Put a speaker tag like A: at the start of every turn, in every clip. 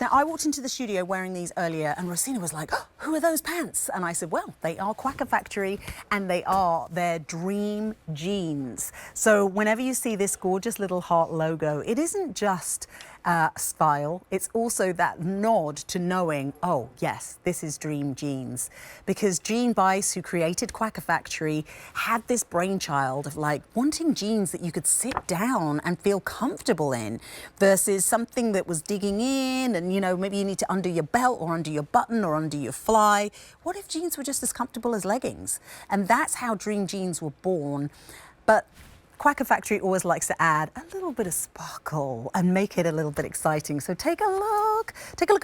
A: Now, I walked into the studio wearing these earlier, and Rosina was like, oh, who are those pants? And I said, well, they are Quacker Factory, and they are their dream jeans. So whenever you see this gorgeous little heart logo, it isn't just style, it's also that nod to knowing, oh yes, this is Dream Jeans. Because Jean Bice, who created Quacker Factory, had this brainchild of like wanting jeans that you could sit down and feel comfortable in versus something that was digging in and, you know, maybe you need to undo your belt or undo your button or undo your fly. What if jeans were just as comfortable as leggings? And that's how Dream Jeans were born. But Quacker Factory always likes to add a little bit of sparkle and make it a little bit exciting. So take a look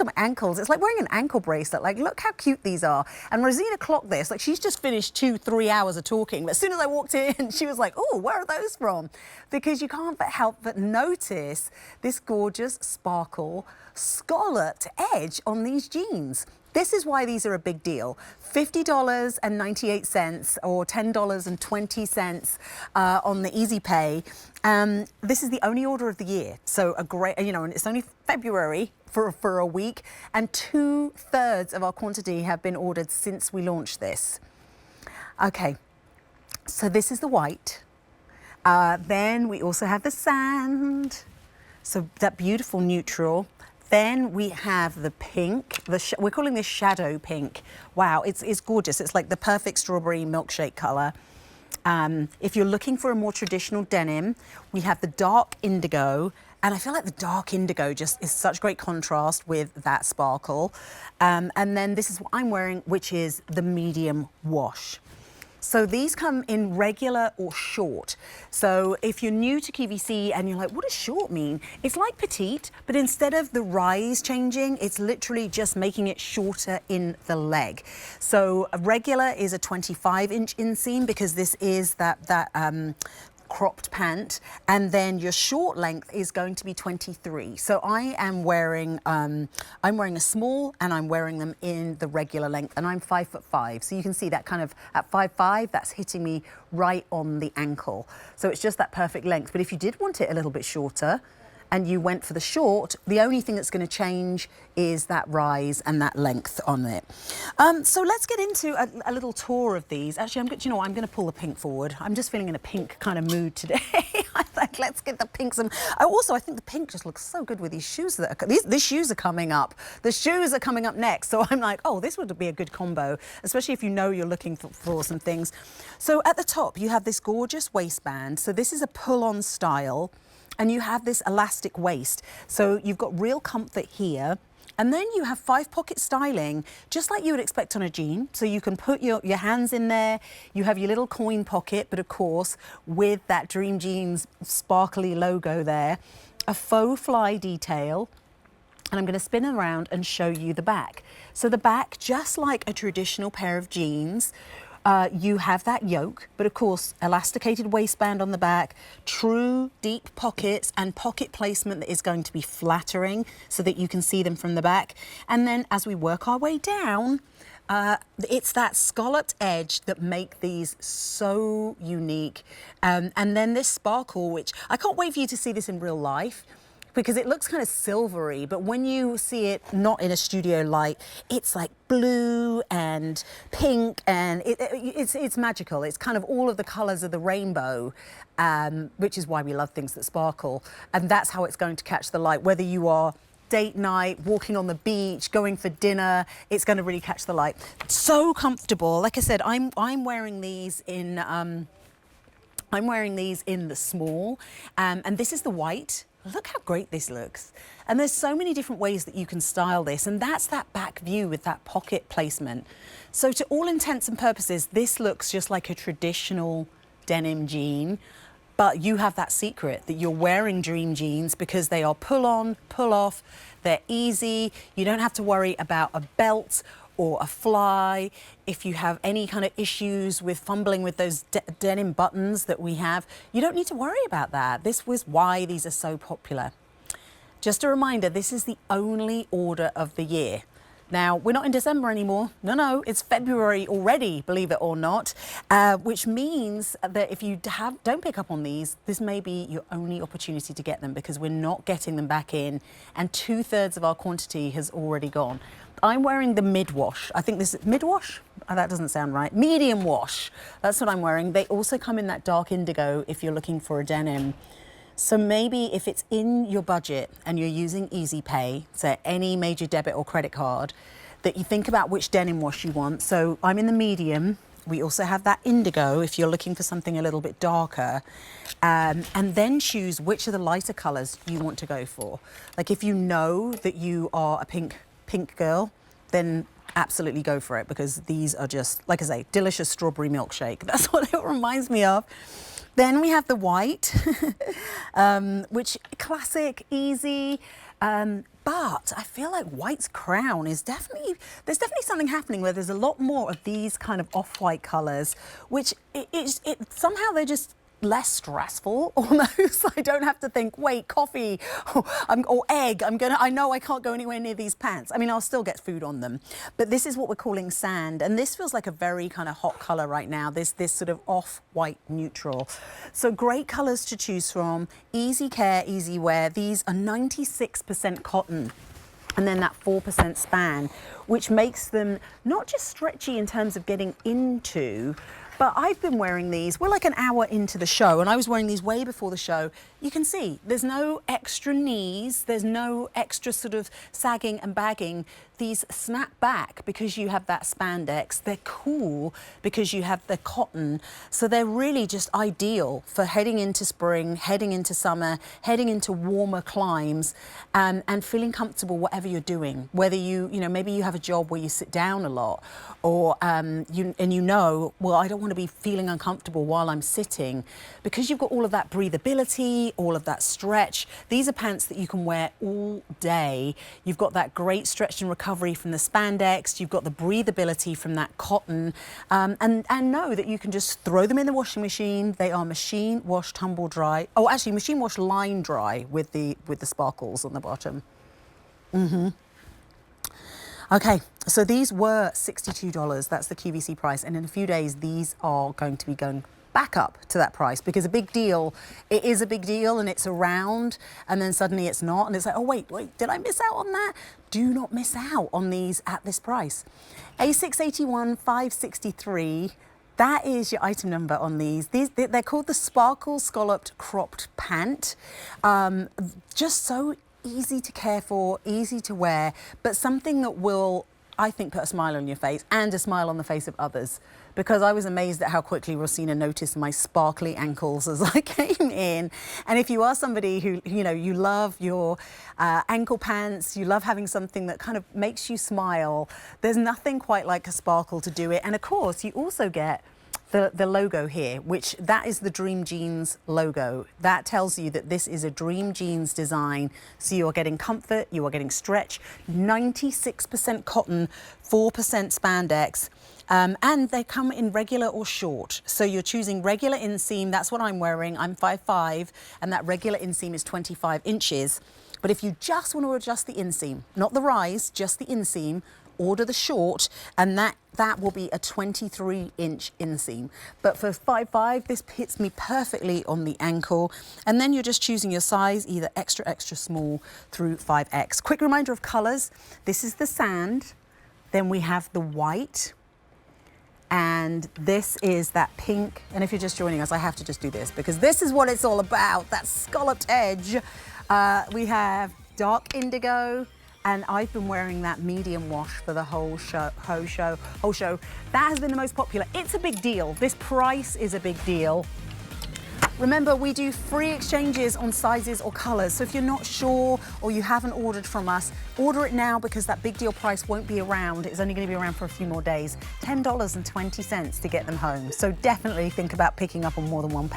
A: at my ankles. It's like wearing an ankle bracelet. Like, look how cute these are. And Rosina clocked this. Like, she's just finished 2-3 hours of talking. But as soon as I walked in, she was like, oh, where are those from? Because you can't help but notice this gorgeous sparkle scalloped edge on these jeans. This is why these are a big deal. $50.98 or $10.20 on the Easy Pay. This is the only order of the year. So a great, you know, and it's only February for a week, and 2/3 of our quantity have been ordered since we launched this. Okay, so this is the white. Then we also have the sand. So that beautiful neutral. Then we have the pink, we're calling this shadow pink. Wow, it's gorgeous. It's like the perfect strawberry milkshake color. If you're looking for a more traditional denim, we have the dark indigo. And I feel like the dark indigo just is such great contrast with that sparkle. And then this is what I'm wearing, which is the medium wash. So these come in regular or short. So if you're new to QVC and you're like, what does short mean? It's like petite, but instead of the rise changing, it's literally just making it shorter in the leg. So a regular is a 25-inch inseam because this is that cropped pant, and then your short length is going to be 23. So I am wearing I'm wearing a small, and I'm wearing them in the regular length, and I'm 5'5", so you can see that kind of at 5'5", that's hitting me right on the ankle. So it's just that perfect length. But if you did want it a little bit shorter and you went for the short, the only thing that's going to change is that rise and that length on it. So let's get into a little tour of these. Actually, I'm going to pull the pink forward. I'm just feeling in a pink kind of mood today. I think let's get the pinks. And also, I think the pink just looks so good with these shoes. These shoes are coming up. The shoes are coming up next. So I'm like, oh, this would be a good combo, especially if you know you're looking for some things. So at the top, you have this gorgeous waistband. So this is a pull-on style. And you have this elastic waist. So you've got real comfort here. And then you have 5-pocket styling, just like you would expect on a jean. So you can put your hands in there. You have your little coin pocket, but of course, with that Dream Jeans sparkly logo there, a faux fly detail. And I'm going to spin around and show you the back. So the back, just like a traditional pair of jeans, you have that yoke, but of course, elasticated waistband on the back, true deep pockets and pocket placement that is going to be flattering so that you can see them from the back. And then as we work our way down, it's that scalloped edge that make these so unique. And then this sparkle, which I can't wait for you to see this in real life, because it looks kind of silvery, but when you see it not in a studio light, it's like blue and pink, and it's magical. It's kind of all of the colors of the rainbow, which is why we love things that sparkle. And that's how it's going to catch the light. Whether you are date night, walking on the beach, going for dinner, it's going to really catch the light. So comfortable. Like I said, I'm wearing these in the small, and this is the white. Look how great this looks. And there's so many different ways that you can style this, and that's that back view with that pocket placement. So to all intents and purposes, this looks just like a traditional denim jean, but you have that secret that you're wearing Dream Jeans because they are pull on, pull off, they're easy, you don't have to worry about a belt or a fly. If you have any kind of issues with fumbling with those denim buttons that we have, you don't need to worry about that. This was why these are so popular. Just a reminder, this is the only order of the year. Now, we're not in December anymore. No, it's February already, believe it or not, which means that if you don't pick up on these, this may be your only opportunity to get them because we're not getting them back in and 2/3 of our quantity has already gone. I'm wearing the mid-wash. I think this is mid-wash? Oh, that doesn't sound right. Medium wash. That's what I'm wearing. They also come in that dark indigo if you're looking for a denim. So maybe if it's in your budget and you're using Easy Pay, so any major debit or credit card, that you think about which denim wash you want. So I'm in the medium. We also have that indigo if you're looking for something a little bit darker. And then choose which of the lighter colors you want to go for. Like if you know that you are a pink girl, then absolutely go for it because these are just, like I say, delicious strawberry milkshake. That's what it reminds me of. Then we have the white, which classic, easy, but I feel like white's crown is there's definitely something happening where there's a lot more of these kind of off-white colors, which somehow they're just less stressful almost. I don't have to think, wait, coffee or egg, I know I can't go anywhere near these pants. I mean, I'll still get food on them, but this is what we're calling sand, and this feels like a very kind of hot color right now, this sort of off-white neutral. So great colors to choose from, easy care, easy wear. These are 96% cotton and then that 4% span, which makes them not just stretchy in terms of getting into, but I've been wearing these, we're like an hour into the show, and I was wearing these way before the show. You can see there's no extra knees, there's no extra sort of sagging and bagging. These snap back because you have that spandex. They're cool because you have the cotton. So they're really just ideal for heading into spring, heading into summer, heading into warmer climes, and feeling comfortable whatever you're doing. Whether maybe you have a job where you sit down a lot, or well, I don't want to be feeling uncomfortable while I'm sitting, because you've got all of that breathability, all of that stretch. These are pants that you can wear all day. You've got that great stretch and recovery from the spandex. You've got the breathability from that cotton, and know that you can just throw them in the washing machine. They are machine wash, tumble dry. Oh, actually, machine wash, line dry with the sparkles on the bottom. Okay, so these were $62. That's the QVC price, and in a few days these are going to be going back up to that price, because a big deal, it is a big deal and it's around, and then suddenly it's not, and it's like, oh wait, did I miss out on that? Do not miss out on these at this price. A681 563. That is your item number on these. They're called the Sparkle Scalloped Cropped Pant. Just so easy to care for, easy to wear, but something that will, I think, put a smile on your face and a smile on the face of others, because I was amazed at how quickly Rosina noticed my sparkly ankles as I came in. And if you are somebody who, you love your ankle pants, you love having something that kind of makes you smile, there's nothing quite like a sparkle to do it. And of course, you also get the logo here, which that is the DreamJeannes logo. That tells you that this is a DreamJeannes design. So you are getting comfort, you are getting stretch, 96% cotton, 4% spandex, and they come in regular or short. So you're choosing regular inseam. That's what I'm wearing. I'm 5'5", and that regular inseam is 25 inches. But if you just want to adjust the inseam, not the rise, just the inseam, order the short, and that will be a 23-inch inseam. But for 5'5", this hits me perfectly on the ankle. And then you're just choosing your size, either extra, extra small through 5X. Quick reminder of colors. This is the sand. Then we have the white. And this is that pink. And if you're just joining us, I have to just do this because this is what it's all about, that scalloped edge. We have dark indigo, and I've been wearing that medium wash for the whole show. That has been the most popular. It's a big deal. This price is a big deal. Remember, we do free exchanges on sizes or colors. So if you're not sure or you haven't ordered from us, order it now, because that big deal price won't be around. It's only going to be around for a few more days. $10.20 to get them home. So definitely think about picking up on more than one pair.